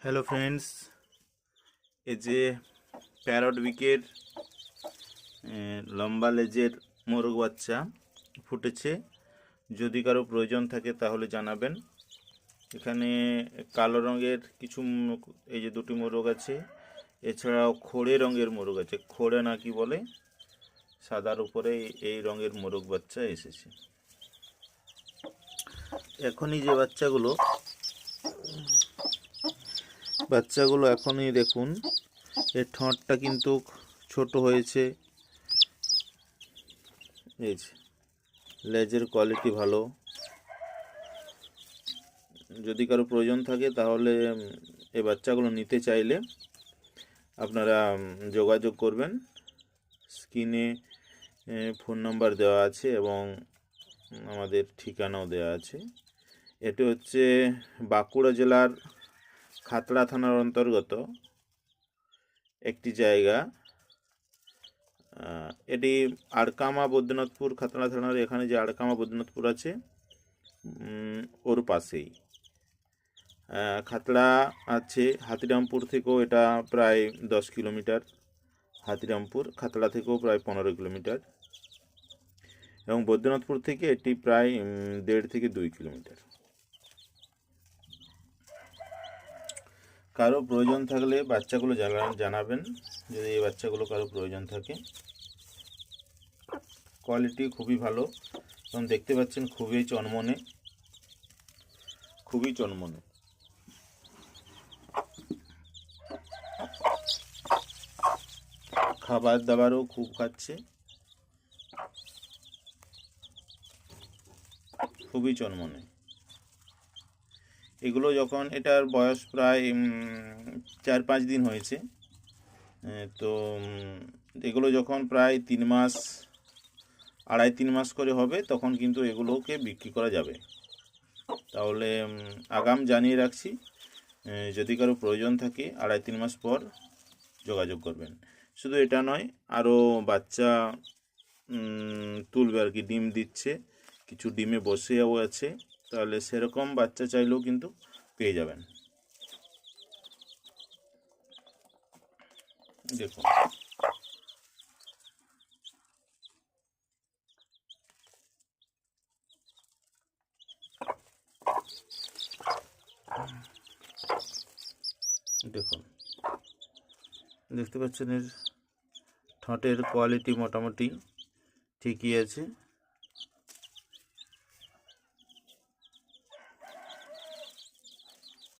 Hello friends, এই যে parrot উইকের লম্বা লেজের মোরগ বাচ্চা ফুটেছে। যদি কারো প্রয়োজন থাকে তাহলে জানাবেন। এখানে কালো রঙের কিছু এই যে দুটি মোরগ আছে, এছাড়াও খোড়ে রঙের মোরগ আছে। খোড়ে না কি বলে, সাদার উপরে এই রঙের মোরগ বাচ্চা এসেছে। এখনই যে বাচ্চাগুলো এখনই দেখুন, এর ঠোঁটটা কিন্তু ছোট হয়েছে। এই যে লেজের কোয়ালিটি ভালো। যদি কারো প্রয়োজন থাকে তাহলে এই বাচ্চাগুলো নিতে চাইলে আপনারা যোগাযোগ করবেন। স্ক্রিনে ফোন নাম্বার দেওয়া আছে এবং আমাদের ঠিকানাও দেওয়া আছে। এটি হচ্ছে বাঁকুড়া জেলার খাতড়া থানার অন্তর্গত একটি জায়গা। এটি আড়কামা বৈদ্যনাথপুর, খাতড়া থানার এখানে যে আড়কামা বৈদ্যনাথপুর আছে ওর পাশেই। খাতড়া আছে, হাতিরামপুর থেকেও এটা প্রায় 10 কিলোমিটার, হাতিরামপুর খাতড়া থেকেও প্রায় 15 কিলোমিটার, এবং বৈদ্যনাথপুর থেকে এটি প্রায় 1.5 থেকে 2 কিলোমিটার। কারো প্রয়োজন থাকলে বাচ্চাগুলো জানাবেন, যদি এই বাচ্চাগুলো কারো প্রয়োজন থাকে। কোয়ালিটি খুবই ভালো এবং দেখতে পাচ্ছেন খুবই চনমনে। খাবার দাবারও খুব খাচ্ছে, খুবই চনমনে। এগুলো যখন এটার বয়স প্রায় 4-5 দিন হয়েছে, তো এগুলো যখন প্রায় 3 মাস, 2.5-3 মাস করে হবে, তখন কিন্তু এগুলোকে বিক্রি করা যাবে। তাহলে আগাম জানিয়ে রাখছি, যদি কারো প্রয়োজন থাকে 2.5-3 মাস পর যোগাযোগ করবেন। শুধু এটা নয়, আরও বাচ্চা তুলবে আর কি, ডিম দিচ্ছে, কিছু ডিমে বসেও আছে। তাহলে সেরকম বাচ্চা চাইলেও কিন্তু পেয়ে যাবেন। দেখুন, দেখতে পাচ্ছেন এর ঠোঁটের কোয়ালিটি মোটামুটি ঠিকই আছে।